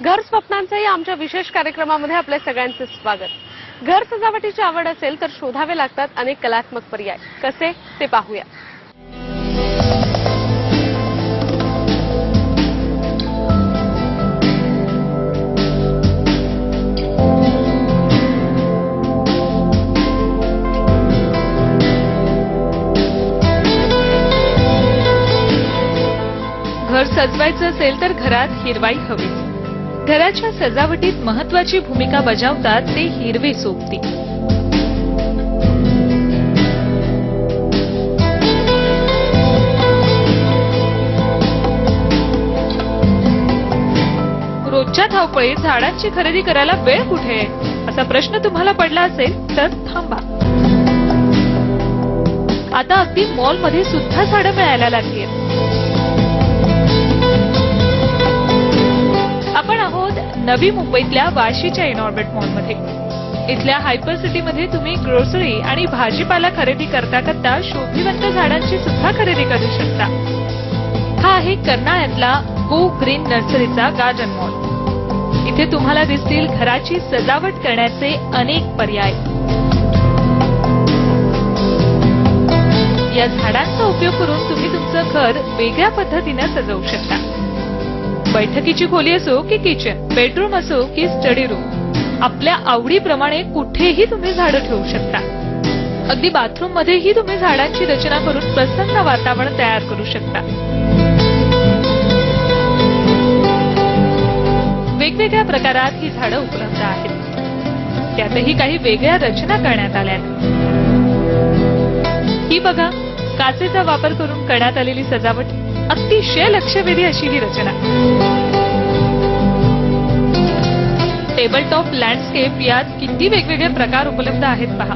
घर स्वप्नांचे या आमच्या विशेष कार्यक्रमामध्ये आपल्या सगळ्यांचे स्वागत। घर सजावटीची आवड असेल तर शोधावे लागतात अनेक कलात्मक पर्याय। कसे ते पाहूया। घर सजवायचं असेल तर घरात हिरवाई हवी। घराच्या सजावटीत महत्त्वाची भूमिका बजावतात ते हिरवे सोबती। रोजच्या धावपळीत झाडांची खरेदी करायला वेळ कुठे असा प्रश्न तुम्हाला पडला असेल तर थांबा। आता अगदी मॉलमध्ये सुद्धा झाडं मिळायला लागली आहेत। आपण आहोत नवी मुंबईतल्या वाशीच्या इनॉर्बिट मॉलमध्ये। इथल्या हायपर सिटीमध्ये तुम्ही ग्रोसरी आणि भाजीपाला खरेदी करता करता शोभिवंत झाडांची सुद्धा खरेदी करू शकता। हा आहे कर्नाळ्यातला गो ग्रीन नर्सरीचा गार्डन मॉल। इथे तुम्हाला दिसतील घराची सजावट करण्याचे अनेक पर्याय। या झाडांचा उपयोग करून तुम्ही तुमचं घर वेगळ्या पद्धतीने सजवू शकता। बैठकीची खोली असो की किचन, बेडरूम असो की स्टडी रूम, आपल्या आवडीप्रमाणे कुठेही तुम्ही झाडं ठेवू शकता। अगदी बाथरूम मध्येही तुम्ही झाडांची रचना करून प्रसन्न वातावरण तयार करू शकता। वेगवेगळ्या प्रकारात ही झाडं उपलब्ध आहेत। त्यातही काही वेगळ्या रचना करण्यात आल्या। ही बघा, काचेचा वापर करून करण्यात आलेली सजावट, अतिशय लक्षवेधी अशी ही रचना। टेबल टॉप लँडस्केप यात किती वेगवेगळे प्रकार उपलब्ध आहेत पहा।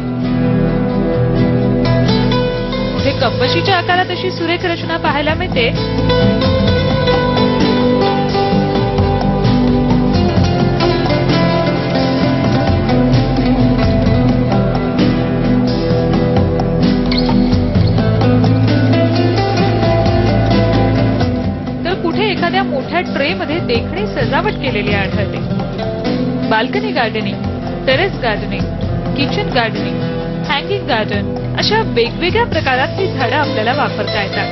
कुठे कपबशीच्या आकारात अशी सुरेख रचना पाहायला मिळते, एखाद्या मोठ्या ट्रे मध्ये देखणी सजावट केलेली आढळते। Balcony gardening, terrace gardening, kitchen gardening, hanging garden अशा वेगवेगळ्या प्रकारात ही झाडं आपल्याला वापरता येतात।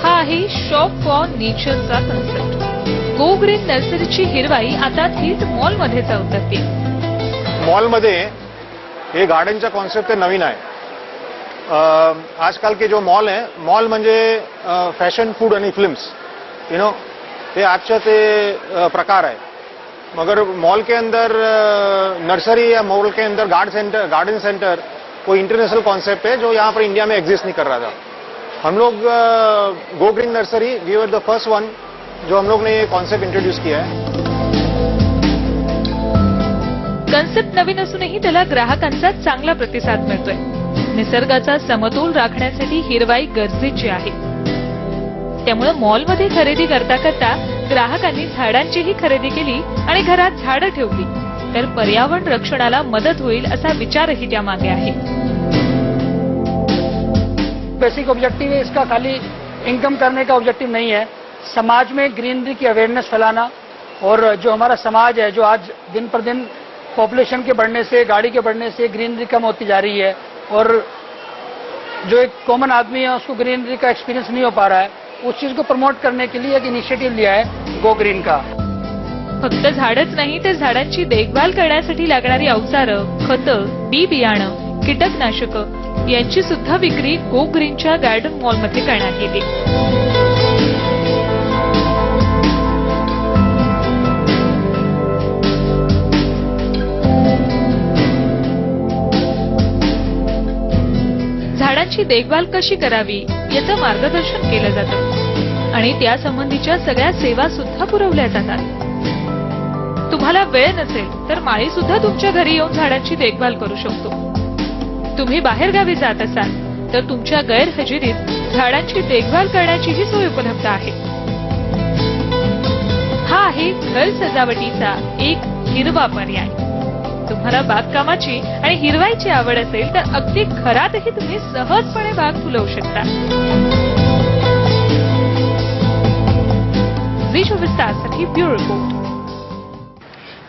हा आहे शॉप फॉर नेचरचा कन्सेप्ट। गो ग्रीन नर्सरीची हिरवाई आता थेट मॉलमध्ये उतरते। मॉलमध्ये ये गार्डन का कॉन्सेप्ट नवीन आहे। आजकल के जो मॉल है, मॉल म्हणजे फॅशन, फूड आणि फिल्म्स, ये आजचे ते प्रकार है। मगर मॉल के अंदर नर्सरी या मॉल के अंदर गार्डन सेंटर कोई इंटरनेशनल कॉन्सेप्ट है जो यहाँ पर इंडिया में एग्जिस्ट नहीं कर रहा था। हम लोग go green nursery, we were the first one जो हम लोग ने ये कॉन्सेप्ट इंट्रोड्यूस किया है। कन्सेप्ट नवीन असूनही त्याला ग्राहकांचा चांगला प्रतिसाद मिळतोय। निसर्गाचा समतोल राखण्यासाठी हिरवाई गरजेची आहे। त्यामुळे मॉलमध्ये खरेदी करता करता ग्राहकांनी झाडांचीही खरेदी केली आणि घरात झाडं ठेवली तर पर्यावरण रक्षणाला मदत होईल असा विचारही त्यामागे आहे। बेसिक ऑब्जेक्टिव है इसका, खाली इनकम करने का ऑब्जेक्टिव नहीं है। समाज में ग्रीनरी की अवेयरनेस फैलाना, और जो हमारा समाज है जो आज दिन पर दिन पॉपुलेशन के बढ़ने से, गाड़ी के बढ़ने से ग्रीनरी कम होती जा रही है, और जो एक कॉमन आदमी है उसको ग्रीनरी का एक्सपीरियंस नहीं हो पा रहा है, उस चीज को प्रमोट करने के लिए एक इनिशिएटिव लिया है गो ग्रीन का। फक्त झाडच नाही तर झाडांची देखभाल करण्यासाठी लागणारी अवजारं, खतं, बी बियाणं, कीटकनाशकं यांची सुद्धा विक्री गो ग्रीनच्या गार्डन मॉलमध्ये करण्यात येते। झाडांची देखभाल कशी करावी याचं मार्गदर्शन केलं जातं आणि त्यासंबंधीच्या सगळ्या सेवा सुद्धा पुरवल्या जातात। तुम्हाला वेळ नसेल तर माळी सुद्धा तुमच्या घरी येऊन झाडांची देखभाल करू शकतो। तुम्ही बाहेरगावी जात असाल तर तुमच्या गैरहजेरीत झाडांची देखभाल करण्याचीही सोय उपलब्ध आहे। हा आहे घर सजावटीचा एक हिरवा पर्याय। तुम्हाला बागकामाची आणि हिरवाईची आवड असेल तर अगदी घरातही तुम्ही सहजपणे बाग फुलवू शकता. झी 24 ताससाठी ब्युरो रिपोर्ट.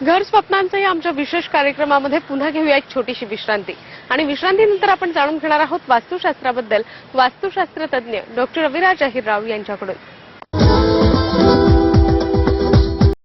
घर स्वप्नांचं या आमच्या विशेष कार्यक्रमामध्ये पुन्हा घेऊया एक छोटीशी विश्रांती आणि विश्रांतीनंतर आपण जाणून घेणार आहोत वास्तुशास्त्राबद्दल वास्तुशास्त्र तज्ञ डॉक्टर रविराज अहिरराव यांच्याकडून.